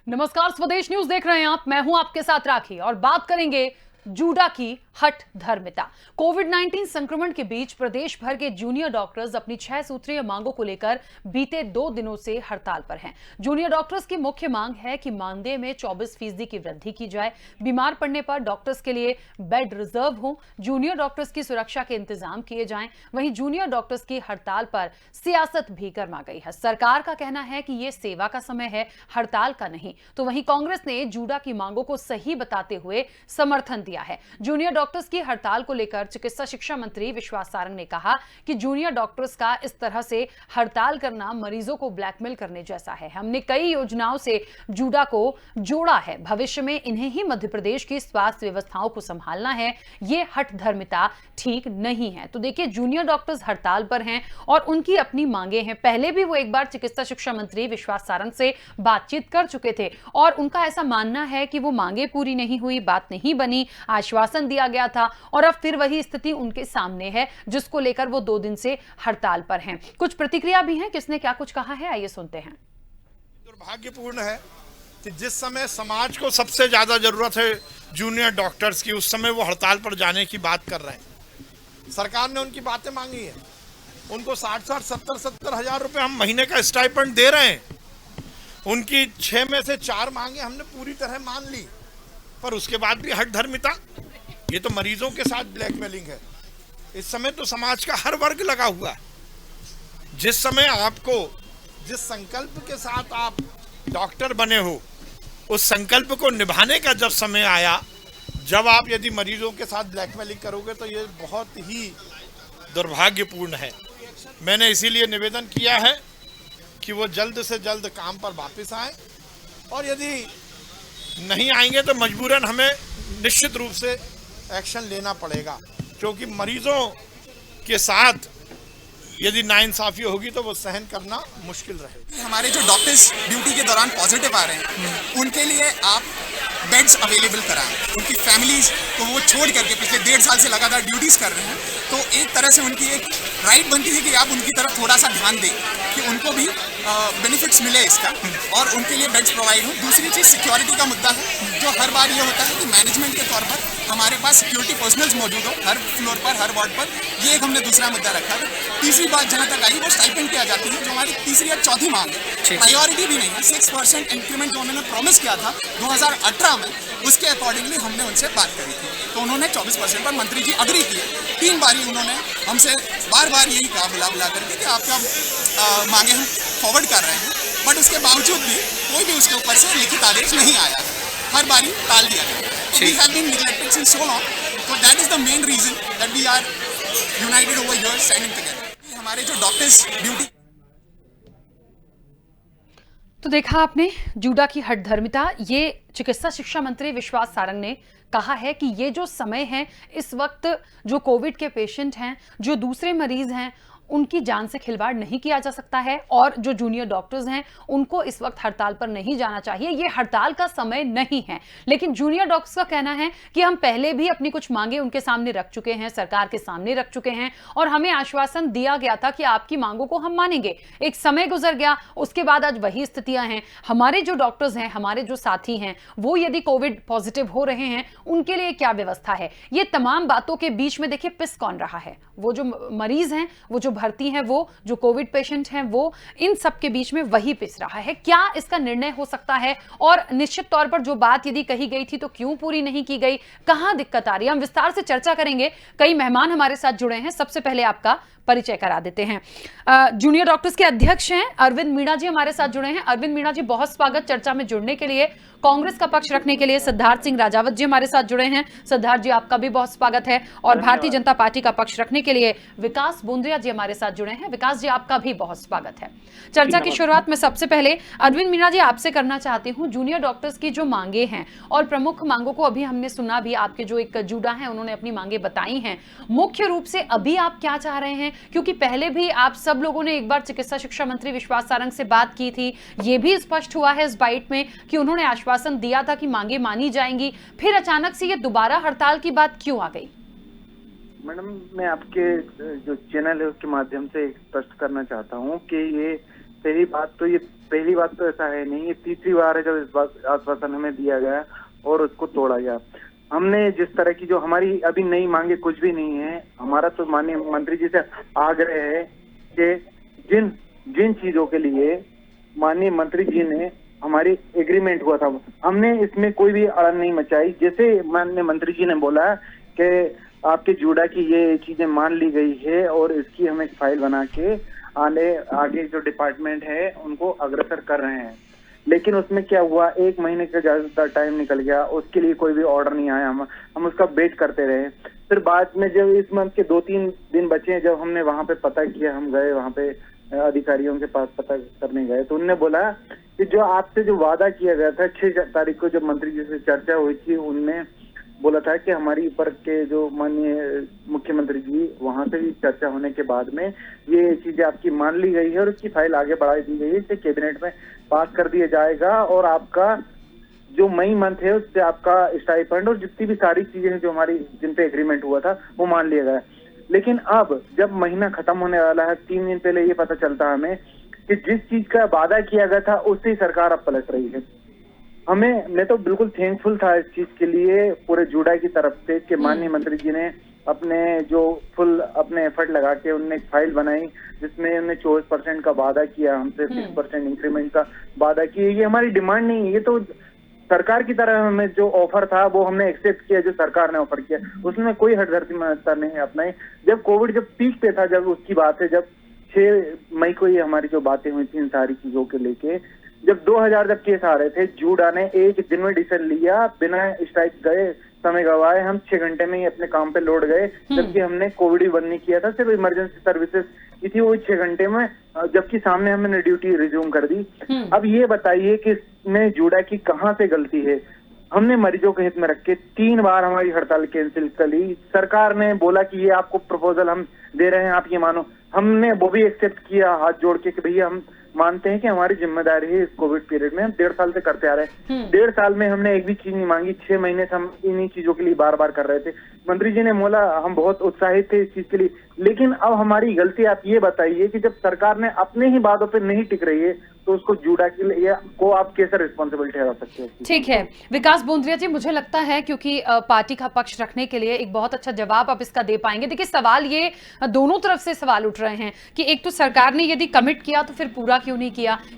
नमस्कार, स्वदेश न्यूज देख रहे हैं आप। मैं हूं आपके साथ राखी और बात करेंगे जूडा की हठ धर्मिता। कोविड-19 संक्रमण के बीच प्रदेश भर के जूनियर डॉक्टर्स अपनी 6 सूत्रीय मांगों को लेकर बीते 2 दिनों से हड़ताल पर हैं। जूनियर डॉक्टर्स की मुख्य मांग है कि मानदेय में 24% की वृद्धि की जाए, बीमार पड़ने पर डॉक्टर्स के लिए बेड रिजर्व हो, जूनियर डॉक्टर्स की सुरक्षा के इंतजाम किए जाएं। वहीं जूनियर डॉक्टर्स की हड़ताल पर सियासत भी गर्मा गई है। सरकार का कहना है कि ये सेवा का समय है, हड़ताल का नहीं। तो वहीं कांग्रेस ने जूडा की मांगों को सही बताते हुए समर्थन दिया है। जूनियर डॉक्टर्स की हड़ताल को लेकर चिकित्सा शिक्षा मंत्री विश्वास सारंग ने कहा कि जूनियर डॉक्टर्स का इस तरह से हड़ताल करना मरीजों को ब्लैकमेल करने जैसा है। हमने कई योजनाओं से जूडा को जोड़ा है, भविष्य में इन्हें ही मध्य प्रदेश की स्वास्थ्य व्यवस्थाओं को संभालना है। ये हठ धर्मिता ठीक नहीं है। तो देखिए, जूनियर डॉक्टर्स हड़ताल पर हैं और उनकी अपनी मांगे हैं। पहले भी वो एक बार चिकित्सा शिक्षा मंत्री विश्वास सारंग से बातचीत कर चुके थे और उनका ऐसा मानना है कि वो मांगे पूरी नहीं हुई, बात नहीं बनी, आश्वासन दिया गया था और अब फिर वही स्थिति उनके सामने है, जिसको लेकर वो 2 दिन से हड़ताल पर हैं। कुछ प्रतिक्रिया भी हैं, किसने क्या कुछ कहा है, आइए सुनते हैं। दुर्भाग्यपूर्ण है कि जिस समय समाज को सबसे ज्यादा जरूरत है जूनियर डॉक्टर्स की, उस समय वो हड़ताल पर जाने की बात कर रहे हैं। सरकार ने उनकी बातें मांगी है, उनको 60-60, 70-70 हजार रुपए हम महीने का स्टाइपेंड दे रहे हैं। उनकी 6 में से 4 मांगे हमने पूरी तरह मान ली, पर उसके बाद भी हठ धर्मिता, ये तो मरीजों के साथ ब्लैकमेलिंग है। इस समय तो समाज का हर वर्ग लगा हुआ है। जिस समय आपको, जिस संकल्प के साथ आप डॉक्टर बने हो, उस संकल्प को निभाने का जब समय आया, जब आप यदि मरीजों के साथ ब्लैकमेलिंग करोगे तो ये बहुत ही दुर्भाग्यपूर्ण है। मैंने इसीलिए निवेदन किया है कि वो जल्द से जल्द काम पर वापस आए और यदि नहीं आएंगे तो मजबूरन हमें निश्चित रूप से एक्शन लेना पड़ेगा, क्योंकि मरीजों के साथ यदि नाइंसाफी होगी तो वो सहन करना मुश्किल रहेगा। हमारे जो डॉक्टर्स ड्यूटी के दौरान पॉजिटिव आ रहे हैं, उनके लिए आप बेड्स अवेलेबल कराएं। उनकी फैमिलीज को वो छोड़ करके पिछले 1.5 साल से लगातार ड्यूटीज कर रहे हैं, तो एक तरह से उनकी एक राइट बनती है कि आप उनकी तरफ थोड़ा सा ध्यान दें कि उनको भी बेनिफिट्स मिले इसका और उनके लिए बेड्स प्रोवाइड हो। दूसरी चीज़ सिक्योरिटी का मुद्दा है, जो हर बार ये होता है कि मैनेजमेंट के तौर पर हमारे पास सिक्योरिटी पर्सनल्स मौजूद हो हर फ्लोर पर, हर वार्ड पर। ये एक हमने दूसरा मुद्दा रखा है। तीसरी बात जहाँ तक आई, वो स्टाइपेंड की आ जाती है, जो हमारी तीसरी या चौथी मांग है। प्रायोरिटी भी नहीं है। 6% इंक्रीमेंट जो उन्होंने प्रॉमिस किया था 2018 में, उसके अकॉर्डिंगली हमने उनसे बात करी थी, तो उन्होंने 24% पर मंत्री जी अग्री किए। 3 बारी उन्होंने हमसे बार बार यही कहा बुला करके कि आपका मांगे हम फॉरवर्ड कर रहे हैं, बट उसके बावजूद भी कोई भी उसके ऊपर से लिखित आदेश नहीं आया। हर बारी टाल दिया गया। We have been neglected since so long, so that is the main reason that we are united over here, standing together. हमारे जो डॉक्टर्स ड्यूटी। तो देखा आपने जूडा की हठ धर्मिता। ये चिकित्सा शिक्षा मंत्री विश्वास सारंग ने कहा है कि ये जो समय है, इस वक्त जो कोविड के पेशेंट हैं, जो दूसरे मरीज हैं, उनकी जान से खिलवाड़ नहीं किया जा सकता है और जो जूनियर डॉक्टर्स हैं उनको इस वक्त हड़ताल पर नहीं जाना चाहिए। ये हड़ताल का समय नहीं है। लेकिन जूनियर डॉक्टर्स का कहना है कि हम पहले भी अपनी कुछ मांगे उनके सामने रख चुके हैं, सरकार के सामने रख चुके हैं और हमें आश्वासन दिया गया था कि आपकी मांगों को हम मानेंगे। एक समय गुजर गया, उसके बाद आज वही स्थितियां हैं। हमारे जो डॉक्टर्स हैं, हमारे जो साथी हैं, वो यदि कोविड पॉजिटिव हो रहे हैं, उनके लिए क्या व्यवस्था है? ये तमाम बातों के बीच में देखिए पिस कौन रहा है? वो जो मरीज हैं, वो जो भर्ती हैं, वो जो कोविड पेशेंट हैं, वो इन सब के बीच में वही पिस रहा है। क्या इसका निर्णय हो सकता है? और निश्चित तौर पर जो बात यदि कही गई थी तो क्यों पूरी नहीं की गई? कहां दिक्कत आ रही है? हम विस्तार से चर्चा करेंगे। कई मेहमान हमारे साथ जुड़े हैं। सबसे पहले आपका परिचय करा देते हैं। जूनियर डॉक्टर्स के अध्यक्ष हैं अरविंद मीणा जी हमारे साथ जुड़े हैं। अरविंद मीणा जी, बहुत स्वागत चर्चा में जुड़ने के लिए। कांग्रेस का पक्ष रखने के लिए सिद्धार्थ सिंह राजावत जी हमारे साथ जुड़े हैं। सिद्धार्थ जी, आपका भी बहुत स्वागत है। और भारतीय जनता पार्टी का पक्ष रखने के लिए विकास बोंद्रिया जी हमारे साथ जुड़े हैं। विकास जी, आपका भी बहुत स्वागत है। चर्चा की शुरुआत में सबसे पहले अरविंद मीणा जी आपसे करना चाहती हूँ। जूनियर डॉक्टर्स की जो मांगे हैं और प्रमुख मांगों को अभी हमने सुना भी, आपके जो एक जूडा है उन्होंने अपनी मांगे बताई हैं। मुख्य रूप से अभी आप क्या चाह रहे हैं? क्योंकि पहले भी आप सब लोगों ने एक बार चिकित्सा शिक्षा मंत्री विश्वास सारंग से बात की थी। ये भी स्पष्ट हुआ है इस बाइट में कि उन्होंने आश्वासन दिया था कि मांगे मानी जाएंगी। फिर अचानक से ये दोबारा हड़ताल की बात क्यों आ गई? मैडम, मैं आपके जो चैनल है उसके माध्यम से स्पष्ट करना चाहता हूँ कि ये पहली बात तो ऐसा है नहीं, ये तीसरी बार है जब इस बात आश्वासन हमें दिया गया और उसको तोड़ा गया। हमने जिस तरह की जो हमारी अभी नई मांगे कुछ भी नहीं है, हमारा तो माननीय मंत्री जी से आग्रह है कि जिन चीजों के लिए माननीय मंत्री जी ने हमारी एग्रीमेंट हुआ था, हमने इसमें कोई भी अड़न नहीं मचाई। जैसे माननीय मंत्री जी ने बोला कि आपके जूडा की ये चीजें मान ली गई है और इसकी हम एक फाइल बना के आगे जो डिपार्टमेंट है उनको अग्रसर कर रहे हैं, लेकिन उसमें क्या हुआ, 1 महीने का ज्यादा टाइम निकल गया, उसके लिए कोई भी ऑर्डर नहीं आया। हम उसका वेट करते रहे। फिर बाद में जब इस मंथ के 2-3 दिन बचे, जब हमने वहां पे पता किया, हम गए वहां पे अधिकारियों के पास पता करने गए, तो उनने बोला कि जो आपसे जो वादा किया गया था 6 तारीख को जब मंत्री जी से चर्चा हुई थी, उनने बोला था कि हमारी ऊपर के जो माननीय मुख्यमंत्री जी वहां से भी चर्चा होने के बाद में ये चीजें आपकी मान ली गई है और उसकी फाइल आगे बढ़ा दी गई है, इसे कैबिनेट में पास कर दिया जाएगा और आपका जो मई मंथ है उससे आपका स्टाइपेंड और जितनी भी सारी चीजें हैं जो हमारी जिन पे एग्रीमेंट हुआ था वो मान लिया गया। लेकिन अब जब महीना खत्म होने वाला है, 3 दिन पहले ये पता चलता है हमें कि जिस चीज का वादा किया गया था उससे ही सरकार अब पलट रही है। मैं तो बिल्कुल थैंकफुल था इस चीज के लिए पूरे जूडा की तरफ से कि माननीय मंत्री जी ने अपने एफर्ट लगा के उनने एक फाइल बनाई जिसमें उन्होंने 24% का वादा किया, हमसे 6% इंक्रीमेंट का वादा किया। ये हमारी डिमांड नहीं है, ये तो सरकार की तरह हमें जो ऑफर था वो हमने एक्सेप्ट किया, जो सरकार ने ऑफर किया उसमें कोई हठधर्मी नहीं अपनाई। जब कोविड जब पीक पे था, जब उसकी बात है, जब 6 मई को ये हमारी जो बातें हुई थी इन सारी चीजों के लेके, जब 2000 जब केस आ रहे थे, जूडा ने एक दिन में डिसीजन लिया, बिना स्ट्राइक गए, समय गवाए, हम 6 घंटे में ही अपने काम पे लौट गए, जबकि हमने कोविड भी बंद नहीं किया था, सिर्फ इमरजेंसी सर्विसेज की थी वो 6 घंटे में, जबकि सामने हमने ड्यूटी रिज्यूम कर दी। अब ये बताइए कि इसमें जूडा की कहाँ से गलती है? हमने मरीजों के हित में रख के 3 बार हमारी हड़ताल कैंसिल कर ली। सरकार ने बोला कि ये आपको प्रपोजल हम दे रहे हैं, आप ये मानो। हमने वो भी एक्सेप्ट किया हाथ जोड़ के कि भैया हम मानते हैं कि हमारी जिम्मेदारी है इस कोविड पीरियड में, हम 1.5 साल से करते आ रहे हैं। 1.5 साल में हमने एक भी चीज नहीं मांगी, 6 महीने से हम इन्हीं चीजों के लिए बार बार कर रहे थे। मंत्री जी ने बोला हम बहुत उत्साहित थे इस चीज के लिए, लेकिन अब हमारी गलती आप ये बताइए कि जब सरकार ने अपने ही बातों पर नहीं टिक रही है तो उसको जूडा के लिए को आप कैसे रिस्पॉन्सिबल ठहरा सकते हो? ठीक है विकास बोंद्रिया जी, मुझे लगता है क्योंकि पार्टी का पक्ष रखने के लिए एक बहुत अच्छा जवाब आप इसका दे पाएंगे। देखिए सवाल ये दोनों तरफ से सवाल उठ रहे हैं कि एक तो सरकार ने यदि कमिट किया तो फिर पूरा क्यों नहीं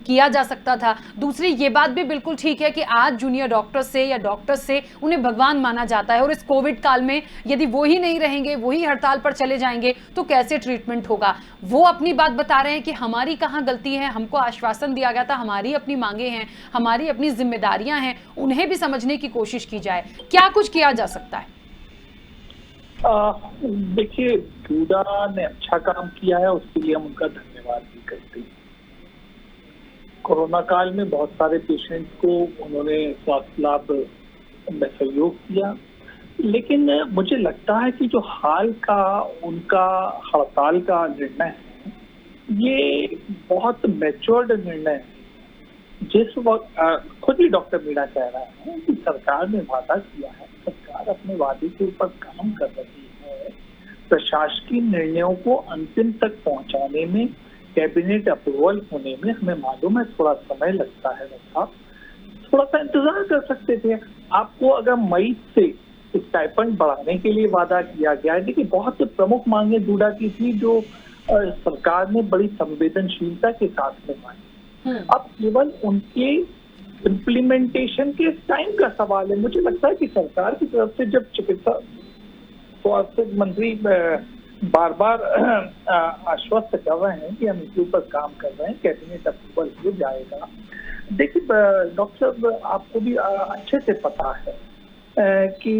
किया जा सकता था। दूसरी ये बात भी बिल्कुल ठीक है कि आज जूनियर डॉक्टर्स से या डॉक्टर्स से उन्हें भगवान माना जाता है और इस कोविड काल में यदि वो ही नहीं रहेंगे, वो ही हड़ताल पर चले जाएंगे तो कैसे ट्रीटमेंट होगा। वो अपनी बात बता रहे हैं कि हमारी कहाँ गलती है, हमको आश्वासन दिया गया था, हमारी अपनी मांगे हैं, हमारी अपनी जिम्मेदारियां हैं, उन्हें भी समझने की कोशिश की जाए। क्या कुछ किया जा सकता है? देखिए जूडा ने अच्छा काम किया है, उसके लिए हम उनका धन्यवाद भी करते हैं। कोरोना काल में बहुत सारे पेशेंट को उन्होंने स्वास्थ्य लाभ में सहयोग किया, लेकिन मुझे लगता है कि जो हाल का उनका हड़ताल का निर्णय है ये बहुत मैच्योर्ड निर्णय है। जिस वक्त खुद ही डॉक्टर मीणा कह रहा है कि सरकार ने वादा किया है, सरकार अपने वादे के ऊपर काम कर रही है, प्रशासकीय निर्णयों को अंतिम तक पहुंचाने में, कैबिनेट अप्रूवल होने में हमें मालूम है थोड़ा समय लगता है, थोड़ा सा इंतजार कर सकते थे। आपको अगर मई से स्टाइपेंड बढ़ाने के लिए वादा किया गया है, देखिए बहुत प्रमुख मांगे जूडा की थी जो सरकार ने बड़ी संवेदनशीलता के साथ में मानी। अब केवल उनके इम्प्लीमेंटेशन के टाइम का सवाल है। मुझे लगता है कि सरकार की तरफ से जब चिकित्सा स्वास्थ्य मंत्री बार बार आश्वस्त कर रहे हैं कि हम इसके ऊपर काम कर रहे हैं, कैबिनेट अप्रूवल हो जाएगा। देखिए डॉक्टर साहब आपको भी अच्छे से पता है कि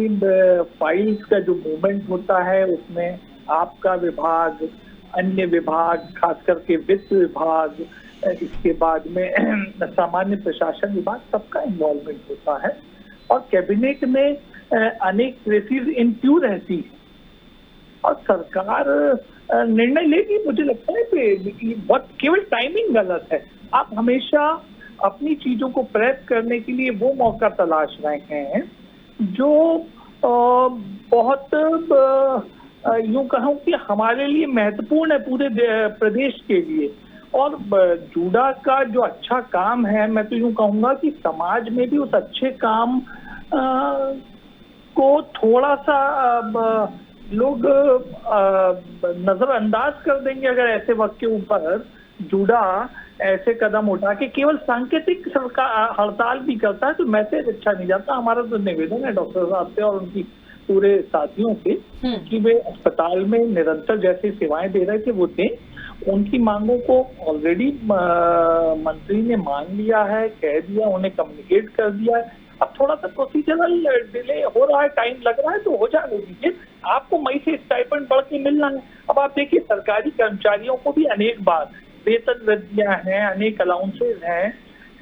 फाइल्स का जो मूवमेंट होता है उसमें आपका विभाग, अन्य विभाग, खास करके वित्त विभाग, इसके बाद में सामान्य प्रशासन विभाग, सबका इन्वॉल्वमेंट होता है और कैबिनेट में अनेक क्रेसीज इन क्यू रहती है और सरकार निर्णय लेगी। मुझे लगता है कि केवल टाइमिंग गलत है। आप हमेशा अपनी चीजों को प्रेप करने के लिए वो मौका तलाश रहे हैं जो बहुत यूं कहूं कि हमारे लिए महत्वपूर्ण है, पूरे प्रदेश के लिए। और जूडा का जो अच्छा काम है, मैं तो यूं कहूंगा कि समाज में भी उस अच्छे काम को थोड़ा सा लोग नजरअंदाज कर देंगे अगर ऐसे वक्त के ऊपर जूडा ऐसे कदम उठा के केवल सांकेतिक सरकार हड़ताल भी करता है तो मैसेज अच्छा नहीं जाता। हमारा तो निवेदन है डॉक्टर साहब से और उनकी पूरे साथियों से कि वे अस्पताल में निरंतर जैसी सेवाएं दे रहे थे वो दें। उनकी मांगों को ऑलरेडी मंत्री ने मान लिया है, कह दिया, उन्हें कम्युनिकेट कर दिया है। अब थोड़ा सा प्रोसीजरल डिले हो रहा है, टाइम लग रहा है, तो हो जाने दीजिए। आपको मई से स्टाइपेंड बढ़ के मिलना है। अब आप देखिए सरकारी कर्मचारियों को भी अनेक बार वेतन वृद्धियां हैं, अनेक अलाउंसेज हैं,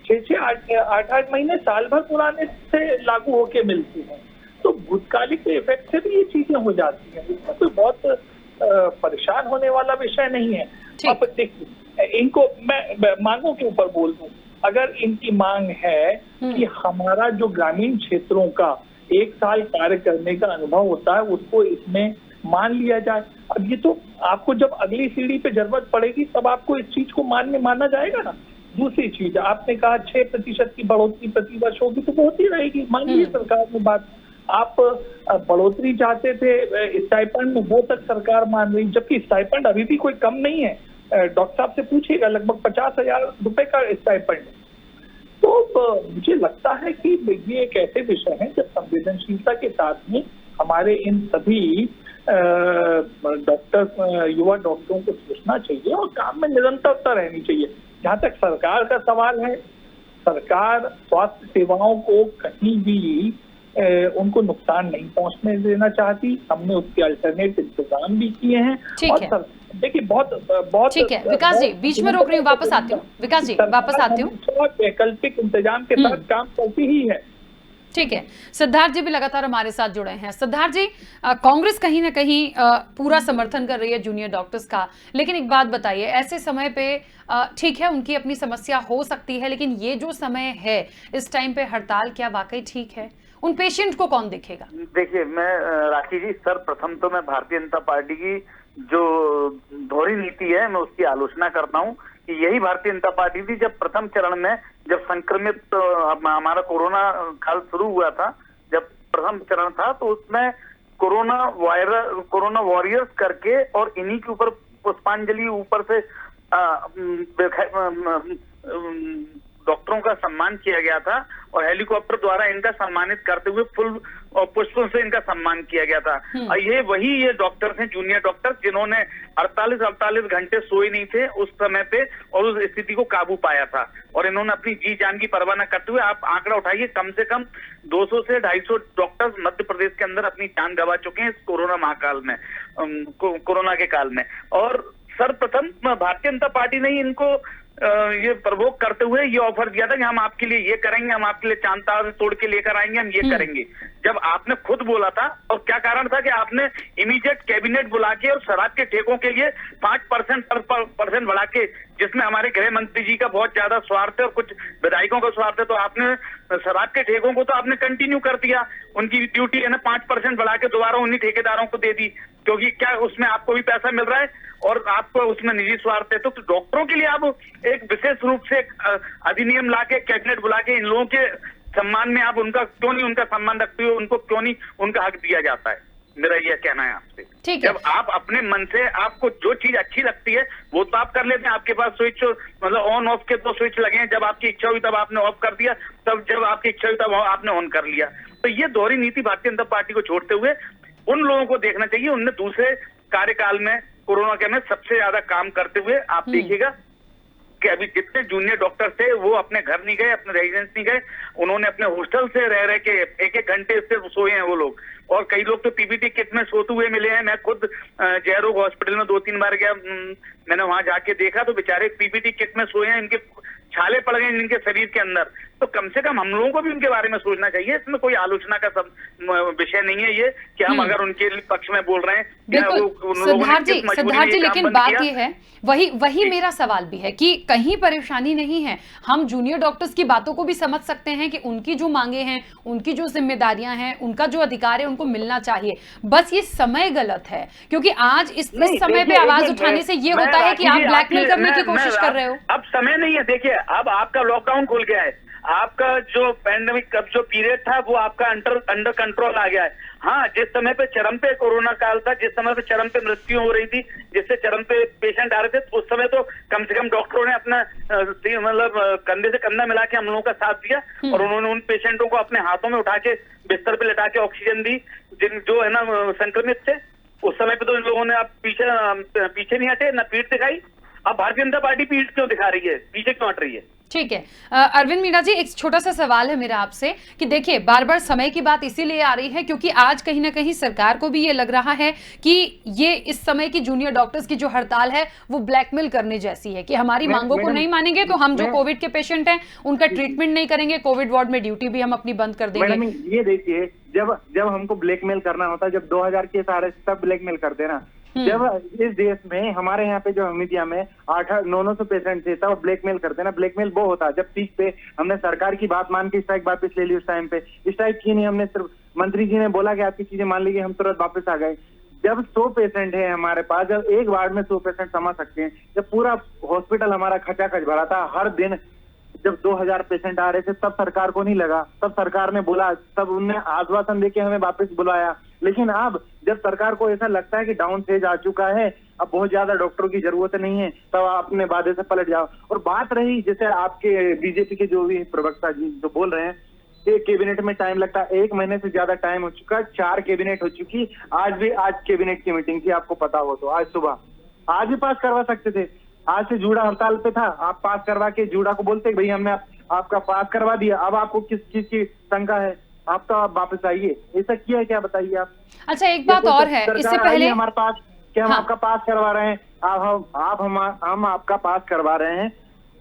6-8 महीने साल भर पुराने से लागू होके मिलती हैं। तो भूतकालिक इफेक्ट से भी ये चीजें हो जाती हैं। इसमें कोई बहुत परेशान होने वाला विषय नहीं है। अब देखिए इनको मैं मांगों के ऊपर बोल दूं, अगर इनकी मांग है कि हमारा जो ग्रामीण क्षेत्रों का 1 साल कार्य करने का अनुभव होता है उसको इसमें मान लिया जाए। अब ये तो आपको जब अगली सीढ़ी पे जरूरत पड़ेगी तब आपको इस चीज को माना जाएगा ना। दूसरी चीज, आपने कहा 6% की बढ़ोतरी प्रतिवर्ष होगी तो वो होती रहेगी, मान लीजिए सरकार ने बात। आप बढ़ोतरी चाहते थे स्टाइपेंड में, वो तक सरकार मान रही, जबकि स्टाइपेंड अभी भी कोई कम नहीं है। डॉक्टर साहब से पूछिएगा, लगभग 50,000 रुपए का स्टाइपेंड है। तो मुझे लगता है कि ये एक ऐसे विषय है जब संवेदनशीलता के साथ में हमारे इन सभी डॉक्टर युवा डॉक्टरों को सोचना चाहिए और काम में निरंतरता रहनी चाहिए। जहाँ तक सरकार का सवाल है, सरकार स्वास्थ्य सेवाओं को कहीं भी उनको नुकसान नहीं पहुंचने देना चाहती। हमने उसके अल्टरनेट इंतजाम भी किए हैं। और देखिए बहुत ठीक है विकास जी, बीच में रोक रही हूँ, वापस आती हूँ। विकास जी वापस आती हूँ। वैकल्पिक इंतजाम के साथ काम करती ही है। ठीक है, सिद्धार्थ जी भी लगातार हमारे साथ जुड़े हैं। सिद्धार्थ जी, कांग्रेस कहीं ना कहीं पूरा समर्थन कर रही है जूनियर डॉक्टर्स का, लेकिन एक बात बताइए, ऐसे समय पे ठीक है उनकी अपनी समस्या हो सकती है, लेकिन ये जो समय है इस टाइम पे हड़ताल क्या वाकई ठीक है? उन पेशेंट को कौन देखेगा? देखिए मैं राखी जी, सर्वप्रथम तो मैं भारतीय जनता पार्टी की जो दोहरी नीति है मैं उसकी आलोचना करता हूं कि यही भारतीय जनता पार्टी थी जब प्रथम चरण में जब संक्रमित हमारा कोरोना काल शुरू हुआ था, जब प्रथम चरण था तो उसमें कोरोना वॉरियर्स करके और इन्हीं के ऊपर पुष्पांजलि ऊपर से डॉक्टरों का सम्मान किया गया था और हेलीकॉप्टर द्वारा इनका सम्मानित करते हुए फुल पुष्पों से इनका सम्मान किया गया था। और ये डॉक्टर्स हैं, जूनियर डॉक्टर्स, जिन्होंने 48 घंटे सोए नहीं थे उस समय पे और उस स्थिति को काबू पाया था और इन्होंने अपनी जी जान की परवाह न करते हुए, आप आंकड़ा उठाइए, कम से कम 200 से 250 डॉक्टर्स मध्य प्रदेश के अंदर अपनी जान गंवा चुके हैं इस कोरोना महाकाल में, कोरोना के काल में। और सर्वप्रथम भारतीय जनता पार्टी ने इनको ये प्रवोक करते हुए ये ऑफर दिया था कि हम आपके लिए ये करेंगे, हम आपके लिए चांद तारे तोड़ के लेकर आएंगे, हम ये करेंगे। जब आपने खुद बोला था, और क्या कारण था कि आपने इमीडिएट कैबिनेट बुला के और शराब के ठेकों के लिए 5% बढ़ा के, जिसमें हमारे गृह मंत्री जी का बहुत ज्यादा स्वार्थ है और कुछ विधायकों का स्वार्थ है, तो आपने शराब के ठेकों को तो आपने कंटिन्यू कर दिया। उनकी ड्यूटी है ना 5% बढ़ा के दोबारा उन्हीं ठेकेदारों को दे दी, क्योंकि क्या उसमें आपको भी पैसा मिल रहा है और आपको उसमें निजी स्वार्थ है। तो डॉक्टरों के लिए आप एक विशेष रूप से अधिनियम लाके कैबिनेट बुला के इन लोगों के सम्मान में आप उनका क्यों नहीं उनका सम्मान रखते हो, उनको क्यों नहीं उनका हक दिया जाता है? मेरा यह कहना है आपसे। ठीक है, जब आप अपने मन से आपको जो चीज अच्छी लगती है वो तो आप कर लेते हैं। आपके पास स्विच मतलब ऑन ऑफ के 2 स्विच लगे हैं, जब आपकी इच्छा हुई तब आपने ऑफ कर दिया, तब जब आपकी इच्छा हुई तब आपने ऑन कर लिया। तो ये दोहरी नीति भारतीय जनता पार्टी को छोड़ते हुए उन लोगों को देखना चाहिए। उनने दूसरे कार्यकाल में कोरोना के में सबसे ज्यादा काम करते हुए आप देखिएगा कि अभी जितने जूनियर डॉक्टर थे वो अपने घर नहीं गए, अपने रेजिडेंस नहीं गए, उन्होंने अपने हॉस्टल से रह के 1-1 घंटे से सोए हैं वो लोग। और कई लोग तो पीपीटी किट में सोते हुए मिले हैं। मैं खुद जयरोग हॉस्पिटल में 2-3 बार गया, मैंने वहां जाके देखा तो बेचारे पीपीटी किट में सोए हैं, इनके छाले पड़ गए इनके शरीर के अंदर। तो कम से कम हम लोगों को भी उनके बारे में सोचना चाहिए। इसमें कोई आलोचना का सब विषय नहीं है ये कि हम अगर उनके पक्ष में बोल रहे हैं। बिल्कुल सिद्धार्थ जी, लेकिन बात ये है, वही मेरा सवाल भी है कि कहीं परेशानी नहीं है, हम जूनियर डॉक्टर्स की बातों को भी समझ सकते हैं कि उनकी जो मांगे हैं, उनकी जो जिम्मेदारियां हैं, उनका जो अधिकार है उनको मिलना चाहिए। बस ये समय गलत है, क्योंकि आज इस समय पे आवाज उठाने से ये होता है कि आप ब्लैकमेल करने की कोशिश कर रहे हो। अब समय नहीं है। देखिए, अब आपका लॉकडाउन खुल गया है, आपका जो पेंडेमिक का जो पीरियड था वो आपका अंडर कंट्रोल आ गया है। हाँ, जिस समय पे चरम पे कोरोना काल था, जिस समय पे चरम पे मृत्यु हो रही थी, जिससे चरम पे पेशेंट आ रहे थे, उस समय तो कम से कम डॉक्टरों ने अपना मतलब कंधे से कंधा मिला के हम लोगों का साथ दिया और उन्होंने उन पेशेंटों को अपने हाथों में उठा के बिस्तर पे लेटा के ऑक्सीजन दी, जिन जो है ना संक्रमित थे। उस समय पे तो इन लोगों ने आप पीछे नहीं हटे, ना पीठ दिखाई। अब भारतीय जनता पार्टी पीठ क्यों दिखा रही है, पीछे क्यों हट रही है? ठीक है अरविंद मीणा जी, एक छोटा सा सवाल है मेरा आपसे कि देखिए, बार बार समय की बात इसीलिए आ रही है क्योंकि आज कहीं ना कहीं सरकार को भी ये लग रहा है कि ये इस समय की जूनियर डॉक्टर्स की जो हड़ताल है वो ब्लैकमेल करने जैसी है कि हमारी मांगों को नहीं मानेंगे तो हम जो कोविड के पेशेंट हैं उनका ट्रीटमेंट नहीं करेंगे, कोविड वार्ड में ड्यूटी भी हम अपनी बंद कर देंगे। मैडम ये देखिए, जब हमको ब्लैकमेल करना होता है, जब 2000 केस आ रहे तब ब्लैकमेल करते ना। जब इस देश में हमारे यहाँ पे जो हमीदिया में 800-900 पेशेंट थे तब ब्लैकमेल करते ना। ब्लैकमेल वो होता जब पीक पे हमने सरकार की बात मान के स्ट्राइक वापस ले ली। उस टाइम पे स्ट्राइक की नहीं हमने, सिर्फ मंत्री जी ने बोला कि आपकी चीजें मान लीजिए, हम तुरंत वापस आ गए। जब 100 पेशेंट है हमारे पास, जब एक वार्ड में 100 पेशेंट समा सकते हैं, जब पूरा हॉस्पिटल हमारा खचाखच भरा था हर दिन, जब 2000 पेशेंट आ रहे थे तब सरकार को नहीं लगा, तब सरकार ने बोला, तब उनने आश्वासन देके हमें वापस बुलाया। लेकिन अब जब सरकार को ऐसा लगता है कि डाउन फेज आ चुका है, अब बहुत ज्यादा डॉक्टरों की जरूरत नहीं है, तब आप अपने वादे से पलट जाओ। और बात रही जैसे आपके बीजेपी के जो भी प्रवक्ता जी जो बोल रहे हैं कि कैबिनेट में टाइम लगता है, 1 महीने से ज्यादा टाइम हो चुका, 4 कैबिनेट हो चुकी। आज कैबिनेट की मीटिंग थी, आपको पता हो तो, आज सुबह आज भी पास करवा सकते थे। आज से जूड़ा हड़ताल पे था, आप पास करवा के जूड़ा को बोलते भाई हमने आपका पास करवा दिया, अब आपको किस चीज की शंका है, आप तो आप वापस आइए। ऐसा किया है क्या, बताइए आप। अच्छा, एक बात और है, इससे पहले हमारे पास क्या हम आपका पास करवा रहे हैं, हम आपका पास करवा रहे हैं,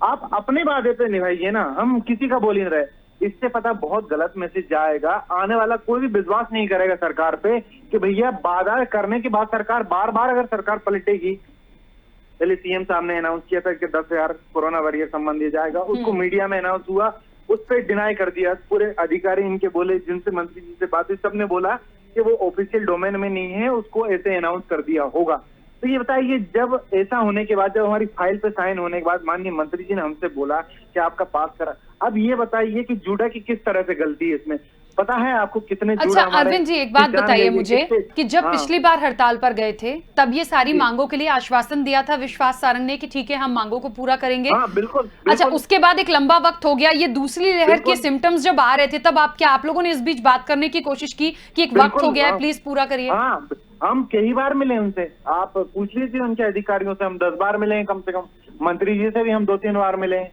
आप अपने वादे पे निभाइए ना, हम किसी का बोल ही नहीं रहे। इससे पता बहुत गलत मैसेज जाएगा, आने वाला कोई भी विश्वास नहीं करेगा सरकार पे कि भैया वादा करने के बाद सरकार बार बार अगर सरकार पलटेगी। पहले सीएम साहब ने अनाउंस किया था कि 10,000 कोरोना वॉरियर सम्मान दिया जाएगा, उसको मीडिया में अनाउंस हुआ, उस पर डिनाई कर दिया। पूरे अधिकारी इनके बोले, जिनसे मंत्री जी से बात हुई, सबने बोला कि वो ऑफिशियल डोमेन में नहीं है, उसको ऐसे अनाउंस कर दिया होगा। तो ये बताइए, जब ऐसा होने के बाद, जब हमारी फाइल पे साइन होने के बाद माननीय मंत्री जी ने हमसे बोला कि आपका पास करा, अब ये बताइए कि जूडा की किस तरह से गलती है इसमें, पता है आपको कितने जूडा? अच्छा अरविंद जी, एक बात बताइए मुझे कि जब पिछली बार हड़ताल पर गए थे तब ये सारी मांगों के लिए आश्वासन दिया था विश्वास सारंग ने कि ठीक है हम मांगों को पूरा करेंगे। बिल्कुल। अच्छा, उसके बाद एक लंबा वक्त हो गया, ये दूसरी लहर के सिम्टम्स जब आ रहे थे तब आप लोगों ने इस बीच बात करने की कोशिश की कि एक वक्त हो गया है, प्लीज पूरा करिए? हाँ, हम कई बार मिले उनसे, आप पूछ लीजिए उनके अधिकारियों से, हम 10 बार मिले हैं कम से कम, मंत्री जी से भी हम 2-3 बार मिले हैं।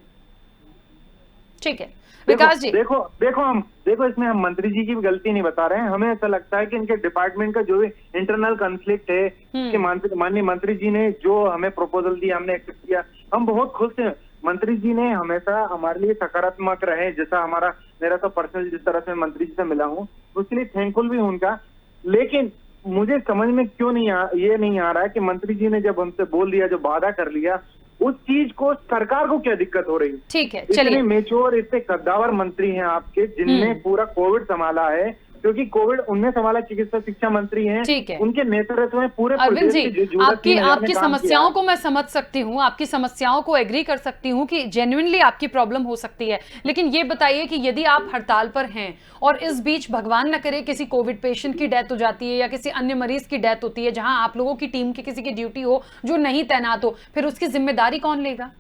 ठीक है विकास जी, देखो इसमें हम मंत्री जी की भी गलती नहीं बता रहे हैं। हमें ऐसा लगता है कि इनके डिपार्टमेंट का जो भी इंटरनल कॉन्फ्लिक्ट है कि माननीय मंत्री जी ने जो हमें प्रपोजल दिया हमने एक्सेप्ट किया, हम बहुत खुश हैं। मंत्री जी ने हमेशा हमारे लिए सकारात्मक रहे, जैसा मेरा तो पर्सनल जिस तरह से मंत्री जी से मिला हूँ उसके लिए थैंकफुल भी हूँ उनका। लेकिन मुझे समझ में क्यों ये नहीं आ रहा है कि मंत्री जी ने जब हमसे बोल दिया, जो वादा कर लिया, उस चीज को सरकार को क्या दिक्कत हो रही है? ठीक है, चलिए। इतने मेच्योर, इतने कद्दावर मंत्री हैं आपके, जिनने पूरा कोविड संभाला है, क्योंकि कोविड उनने संभाला, चिकित्सा शिक्षा मंत्री हैं, ठीक है, उनके नेतृत्व में पूरे अरविंद जी, आपकी समस्याओं को मैं समझ सकती हूँ, आपकी समस्याओं को एग्री कर सकती हूँ कि जेन्युइनली आपकी प्रॉब्लम हो सकती है। लेकिन ये बताइए कि यदि आप हड़ताल पर हैं और इस बीच भगवान न करे किसी कोविड पेशेंट की डेथ हो जाती है या किसी अन्य मरीज की डेथ होती है जहां आप लोगों की टीम की किसी की ड्यूटी हो जो नहीं तैनात हो, फिर उसकी जिम्मेदारी कौन लेगा?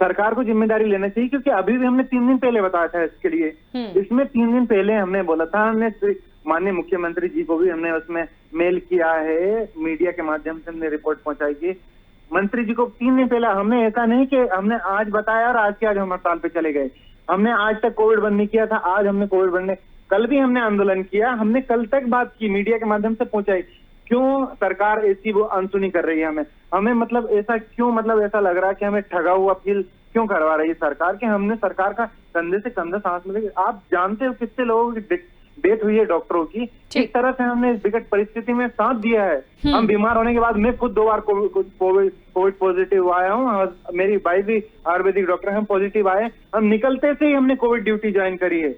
सरकार को जिम्मेदारी लेना चाहिए, क्योंकि अभी भी हमने 3 दिन पहले बताया था इसके लिए। इसमें 3 दिन पहले हमने बोला था, हमने माननीय मुख्यमंत्री जी को भी हमने उसमें मेल किया है, मीडिया के माध्यम से हमने रिपोर्ट पहुंचाई कि मंत्री जी को 3 दिन पहले। हमने ऐसा नहीं कि हमने आज बताया और आज के आज हम हड़ताल पे चले गए। हमने आज तक कोविड बंद नहीं किया था, आज हमने कोविड बंद, कल भी हमने आंदोलन किया, हमने कल तक बात की, मीडिया के माध्यम से पहुंचाई। क्यों सरकार ऐसी वो अनसुनी कर रही है? हमें मतलब ऐसा क्यों, मतलब ऐसा लग रहा है कि हमें ठगा हुआ फील क्यों करवा रही है सरकार, कि हमने सरकार का कंधे से कंधा सांस मिले। आप जानते हो कितने लोगों की डेथ हुई है डॉक्टरों की। इस तरह से हमने इस विकट परिस्थिति में साथ दिया है। हम बीमार होने के बाद मैं खुद 2 बार कोविड पॉजिटिव आया हूँ और मेरी वाइफ भी आयुर्वेदिक डॉक्टर है, हम पॉजिटिव आए। हम निकलते से ही हमने कोविड ड्यूटी ज्वाइन करी है।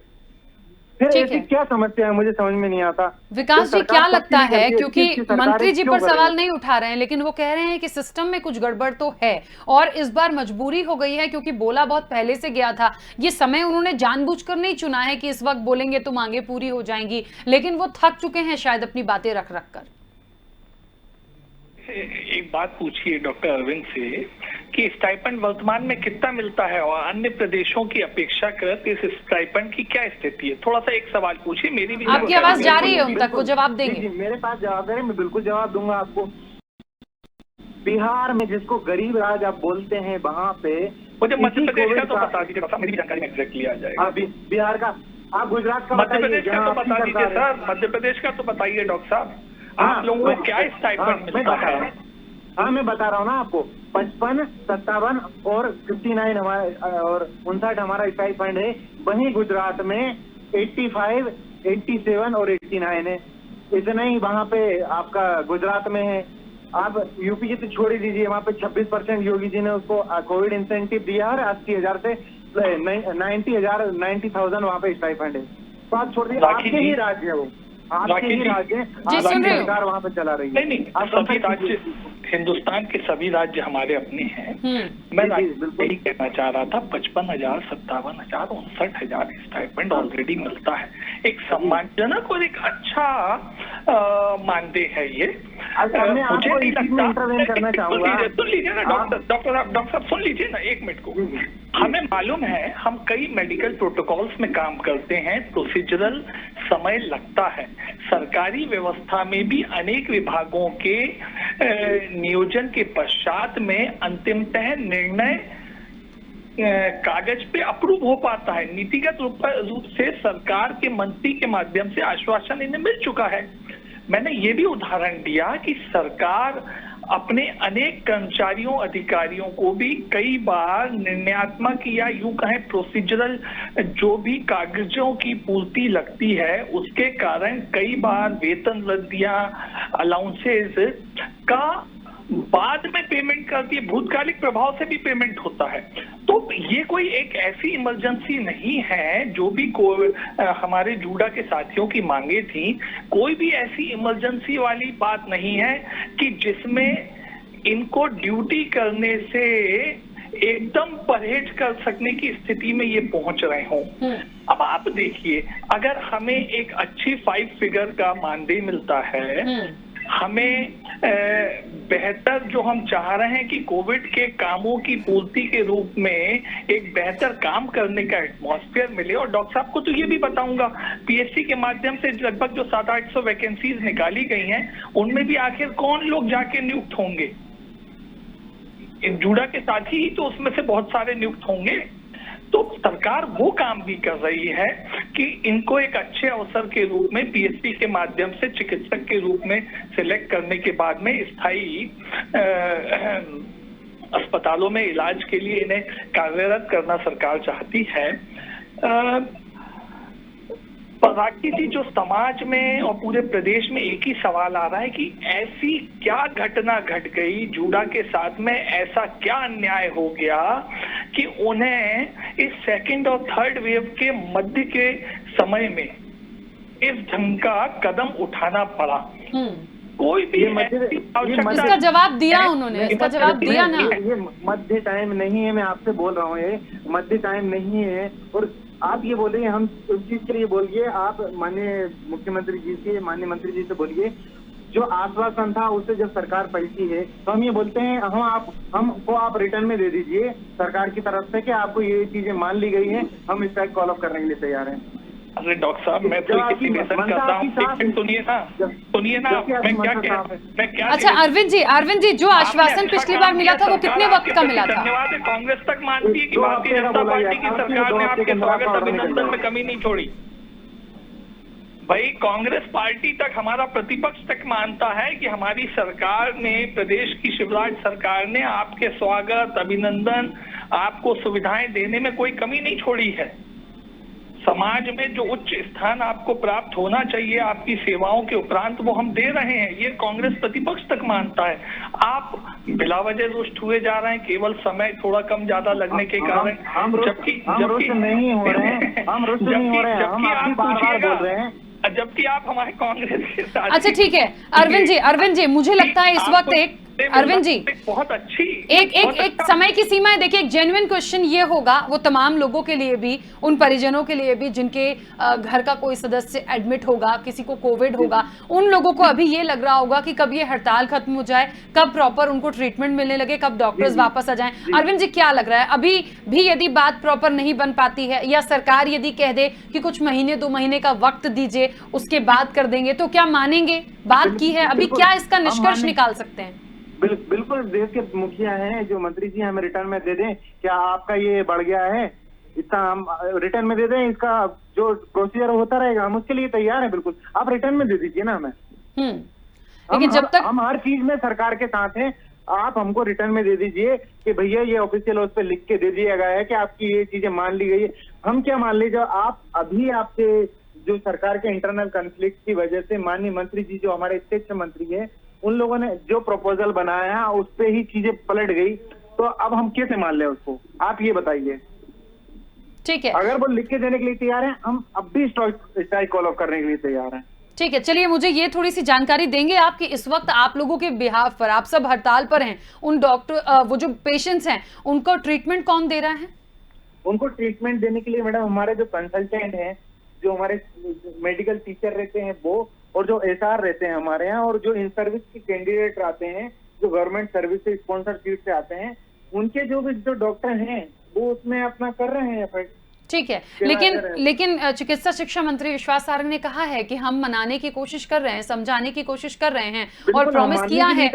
फिर ऐसी क्या समस्या है मुझे समझ में नहीं आता। विकास जी, क्या लगता है, क्योंकि मंत्री जी पर सवाल नहीं नहीं उठा रहे हैं, लेकिन वो कह रहे हैं कि सिस्टम में कुछ गड़बड़ तो है और इस बार मजबूरी हो गई है क्योंकि बोला बहुत पहले से गया था। ये समय उन्होंने जानबूझकर नहीं चुना है कि इस वक्त बोलेंगे तो मांगे पूरी हो जाएंगी, लेकिन वो थक चुके हैं शायद अपनी बातें रख रख कर। एक बात पूछिए डॉक्टर अरविंद से कि स्टाइपेंड वर्तमान में कितना मिलता है और अन्य प्रदेशों की अपेक्षाकृत इस स्टाइपेंड की क्या स्थिति है? थोड़ा सा एक सवाल पूछिए, मेरी भी आपकी आवाज जा रही है उन तक, वो जवाब देंगे। मेरे पास जवाब है, मैं बिल्कुल जवाब दूंगा आपको। बिहार में जिसको गरीब राज आप बोलते हैं, वहाँ पे मुझे मध्य प्रदेश का तो बता दीजिए डॉक्टर साहब, मेरी जानकारी में एग्जैक्टली आ जाएगा। बिहार का, आप गुजरात का, मध्य प्रदेश का तो बता दीजिए सर, मध्य प्रदेश का तो बताइए डॉक्टर साहब, आप लोगों को क्या स्टाइपेंड मिलता है? हाँ, मैं बता रहा हूँ ना आपको, 55, 57 और 59 हमारा और 59 हमारा स्टाइपेंड है। वहीं गुजरात में 85, 87 और 89 है। इतना ही वहाँ पे आपका गुजरात में है। आप यूपी की तो छोड़ ही दीजिए, वहाँ पे 26% योगी जी ने उसको कोविड इंसेंटिव दिया है। 80,000 से 90,000 वहाँ पे स्टाइपेंड है। तो आप छोड़ दीजिए, आपके ही राज्य है वो, आपके ही राज्य सरकार वहाँ पे चला रही है। नहीं, सभी राज्य, हिंदुस्तान के सभी राज्य हमारे अपने हैं। मैं यही कहना चाह रहा था, 55,000, 57,000, 59,000 स्टाइपेंड ऑलरेडी मिलता है। एक सम्मानजनक और एक अच्छा मानदेय है ये। मुझे नहीं लगता, सुन लीजिए ना डॉक्टर साहब सुन लीजिए ना एक मिनट को। हमें मालूम है, हम कई मेडिकल प्रोटोकॉल्स में काम करते हैं, प्रोसीजरल समय लगता है। सरकारी व्यवस्था में भी अनेक विभागों के नियोजन के पश्चात में अंतिमतः निर्णय कागज पे अप्रूव हो पाता है। नीतिगत रूप से सरकार के मंत्री के माध्यम से आश्वासन इन्हें मिल चुका है। मैंने ये भी उदाहरण दिया कि सरकार अपने अनेक कर्मचारियों, अधिकारियों को भी कई बार निर्णयात्मक या यूं कहें प्रोसीजरल जो भी कागजों की पूर्ति लगती है, उसके कारण कई बार वेतन वृद्धियां, अलाउंसेस का बाद में पेमेंट करती है, भूतकालिक प्रभाव से भी पेमेंट होता है। तो ये कोई एक ऐसी इमरजेंसी नहीं है, जो भी हमारे जूडा के साथियों की मांगे थी, कोई भी ऐसी इमरजेंसी वाली बात नहीं है कि जिसमें इनको ड्यूटी करने से एकदम परहेज कर सकने की स्थिति में ये पहुंच रहे हों। अब आप देखिए, अगर हमें एक अच्छी 5 फिगर का मानदेय मिलता है, हमें बेहतर जो हम चाह रहे हैं कि कोविड के कामों की पूर्ति के रूप में एक बेहतर काम करने का एटमॉस्फेयर मिले। और डॉक्टर साहब को तो ये भी बताऊंगा, पीएससी के माध्यम से लगभग जो 700-800 वैकेंसीज निकाली गई हैं, उनमें भी आखिर कौन लोग जाके नियुक्त होंगे? जूडा के साथी ही तो उसमें से बहुत सारे नियुक्त होंगे। तो सरकार वो काम भी कर रही है कि इनको एक अच्छे अवसर के रूप में पीएससी के माध्यम से चिकित्सक के रूप में सिलेक्ट करने के बाद में स्थायी अस्पतालों में इलाज के लिए इन्हें कार्यरत करना सरकार चाहती है। बाकी थी जो समाज में और पूरे प्रदेश में एक ही सवाल आ रहा है कि ऐसी क्या घटना घट गई जूडा के साथ में, ऐसा क्या अन्याय हो गया कि उन्हें इस सेकंड और थर्ड वेव के मध्य के समय में इस ढंग का कदम उठाना पड़ा। कोई भी इसका जवाब दिया उन्होंने, इसका जवाब दिया ना। ये मध्य टाइम नहीं है, मैं आपसे बोल रहा हूँ, ये मध्य टाइम नहीं है। और आप ये बोलिए, हम उस चीज के लिए बोलिए, आप माननीय मुख्यमंत्री जी से, माननीय मंत्री जी से बोलिए, जो आश्वासन था उससे जब सरकार पलटी है तो हम ये बोलते हैं, हमको आप रिटर्न में दे दीजिए सरकार की तरफ से कि आपको ये चीजें मान ली गई हैं, हम इसका कॉल अप करने के लिए तैयार हैं। अरे डॉक्टर साहब, मैं तो एस्टिमेशन करता हूँ, सुनिए ना मैं क्या। अच्छा अरविंद जी, जो आश्वासन पिछली बार मिला था वो कितने वक्त का मिला था? धन्यवाद है। कांग्रेस तक मानती है कि भारतीय जनता पार्टी की सरकार ने आपके स्वागत अभिनंदन में कमी नहीं छोड़ी। भाई कांग्रेस पार्टी तक, हमारा प्रतिपक्ष तक मानता है कि हमारी सरकार ने, प्रदेश की शिवराज सरकार ने आपके स्वागत, अभिनंदन, आपको सुविधाएं देने में कोई कमी नहीं छोड़ी है। समाज में जो उच्च स्थान आपको प्राप्त होना चाहिए आपकी सेवाओं के उपरांत, वो हम दे रहे हैं, ये कांग्रेस प्रतिपक्ष तक मानता है। आप बिला वजह रुष्ट हुए जा रहे हैं केवल समय थोड़ा कम ज्यादा लगने के कारण, जबकि नहीं हो रहे हैं, हम रुष्ट नहीं हो रहे हैं, हम आप बार-बार बोल रहे हैं, जबकि आप हमारे कांग्रेस के साथ। अच्छा ठीक है अरविंद जी मुझे लगता है इस वक्त एक अरविंद जी बहुत अच्छी एक समय की सीमा है। देखिए एक जेन्युइन क्वेश्चन ये होगा वो तमाम लोगों के लिए भी, उन परिजनों के लिए भी जिनके घर का कोई सदस्य एडमिट होगा, किसी को कोविड होगा, उन लोगों को अभी ये लग रहा होगा कि कब ये हड़ताल खत्म हो जाए, कब प्रॉपर उनको ट्रीटमेंट मिलने लगे, कब डॉक्टर्स वापस आ जाएं। अरविंद जी क्या लग रहा है, अभी भी यदि बात प्रॉपर नहीं बन पाती है या सरकार यदि कह दे कि कुछ महीने 2 महीने का वक्त दीजिए उसके बाद कर देंगे, तो क्या मानेंगे? बात की है अभी, क्या इसका निष्कर्ष निकाल सकते हैं? बिल्कुल देश के मुखिया हैं जो मंत्री जी हमें रिटर्न में दे दें, क्या आपका ये बढ़ गया है, इतना हम रिटर्न में दे दें, इसका जो प्रोसीजर होता रहेगा हम उसके लिए तैयार हैं। बिल्कुल आप रिटर्न में दे दीजिए ना हमें। लेकिन जब तक हम हर चीज में सरकार के साथ हैं, आप हमको रिटर्न में दे दीजिए कि भैया ये ऑफिशियल उस पर लिख के दे दिया गया है कि आपकी ये चीजें मान ली गई है। हम क्या मान लीजिए, आप अभी आपके जो सरकार के इंटरनल कॉन्फ्लिक्ट की वजह से माननीय मंत्री जी जो हमारे अध्यक्ष मंत्री है उन लोगों ने जो प्रपोजल बनाया है उस पे ही चीजें पलट गई, तो अब हम कैसे मान लें उसको, आप ये बताइए। ठीक है, अगर वो लिख के देने के लिए तैयार हैं, हम अब भी स्ट्राइक कॉल ऑफ करने के लिए तैयार हैं। ठीक है, चलिए मुझे ये थोड़ी सी जानकारी देंगे आप कि इस वक्त आप लोगों के बिहाफ पर, आप सब हड़ताल पर हैं, उन डॉक्टर वो जो पेशेंट्स हैं उनको ट्रीटमेंट कौन दे रहा है? उनको ट्रीटमेंट देने के लिए मैडम हमारे जो कंसल्टेंट हैं, जो हमारे मेडिकल टीचर रहते हैं वो, और जो एसआर रहते हैं हमारे यहाँ, और जो इन सर्विस के कैंडिडेट आते हैं जो गवर्नमेंट सर्विस से स्पॉन्सरशिप से आते हैं, उनके जो भी जो डॉक्टर हैं वो उसमें अपना कर रहे हैं एफर्ट। ठीक है, लेकिन चिकित्सा शिक्षा मंत्री विश्वास सारंग ने कहा है कि हम मनाने की कोशिश कर रहे हैं, समझाने की कोशिश कर रहे हैं और प्रॉमिस किया है,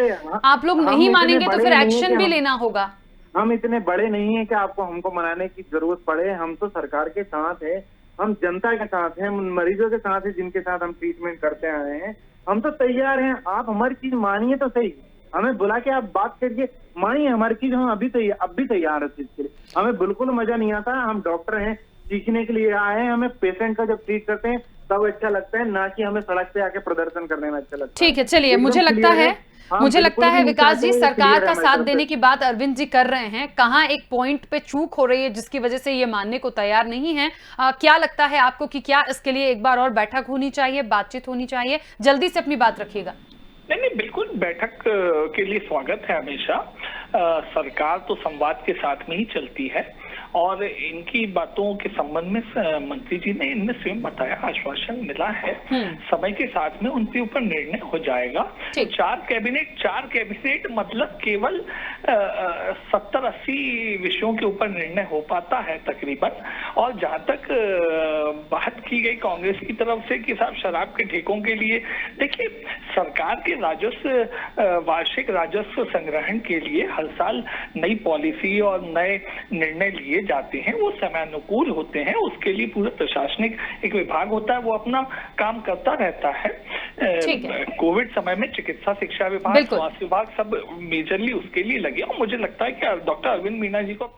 आप लोग नहीं मानेंगे तो फिर एक्शन भी लेना होगा। हम इतने बड़े नहीं है कि आपको हमको मनाने की जरूरत पड़े, हम तो सरकार के साथ है, हम जनता के साथ हैं, उन मरीजों के साथ है जिनके साथ हम ट्रीटमेंट करते आए हैं, हम तो तैयार हैं। आप हमारी चीज मानिए तो सही, हमें बुला के आप बात करिए, मानिए हमारी चीज, हम अब भी तैयार है चीज के लिए। हमें बिल्कुल मजा नहीं आता, हम डॉक्टर हैं, सीखने के लिए आए हैं, हमें पेशेंट का जब ट्रीट करते हैं तब अच्छा लगता है, ना कि हमें सड़क पे आके प्रदर्शन करने में अच्छा लगता है। ठीक है, चलिए मुझे लगता है विकास जी सरकार का साथ देने की बात अरविंद जी कर रहे हैं, कहाँ एक पॉइंट पे चूक हो रही है जिसकी वजह से ये मानने को तैयार नहीं है। क्या लगता है आपको कि क्या इसके लिए एक बार और बैठक होनी चाहिए, बातचीत होनी चाहिए? जल्दी से अपनी बात रखिएगा। नहीं, बिल्कुल बैठक के लिए स्वागत है हमेशा। सरकार तो संवाद के साथ में ही चलती है और इनकी बातों के संबंध में मंत्री जी ने इनमें स्वयं बताया, आश्वासन मिला है, समय के साथ में उनके ऊपर निर्णय हो जाएगा। 4 कैबिनेट मतलब केवल 70-80 विषयों के ऊपर निर्णय हो पाता है तकरीबन। और जहां तक बात की गई कांग्रेस की तरफ से कि साहब शराब के ठेकों के लिए, देखिए सरकार के वार्षिक राजस्व संग्रहण के लिए हर साल नई पॉलिसी और नए निर्णय लिए जाते हैं, वो समयानुकूल होते हैं, उसके लिए पूरा प्रशासनिक एक विभाग होता है, वो अपना काम करता रहता है। कोविड समय में चिकित्सा शिक्षा विभाग, स्वास्थ्य विभाग सब मेजरली उसके लिए लगे, और मुझे लगता है कि डॉक्टर अरविंद मीना जी को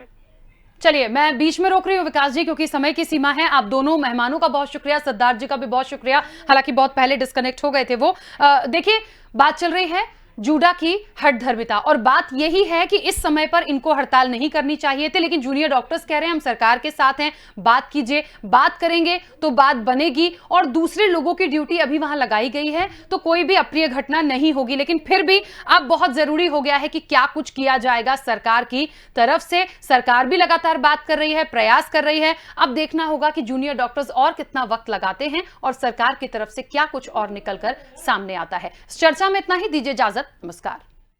चलिए मैं बीच में रोक रही हूँ विकास जी क्योंकि समय की सीमा है। आप दोनों मेहमानों का बहुत शुक्रिया, सिद्धार्थ जी का भी बहुत शुक्रिया, हालांकि बहुत पहले डिस्कनेक्ट हो गए थे वो। देखिए बात चल रही है जूडा की हठधर्मिता और बात यही है कि इस समय पर इनको हड़ताल नहीं करनी चाहिए थी, लेकिन जूनियर डॉक्टर्स कह रहे हैं हम सरकार के साथ हैं, बात कीजिए, बात करेंगे तो बात बनेगी और दूसरे लोगों की ड्यूटी अभी वहां लगाई गई है तो कोई भी अप्रिय घटना नहीं होगी। लेकिन फिर भी अब बहुत जरूरी हो गया है कि क्या कुछ किया जाएगा सरकार की तरफ से। सरकार भी लगातार बात कर रही है, प्रयास कर रही है, अब देखना होगा कि जूनियर डॉक्टर्स और कितना वक्त लगाते हैं और सरकार की तरफ से क्या कुछ और निकलकर सामने आता है। इस चर्चा में इतना ही, दीजिए इजाजत, नमस्कार।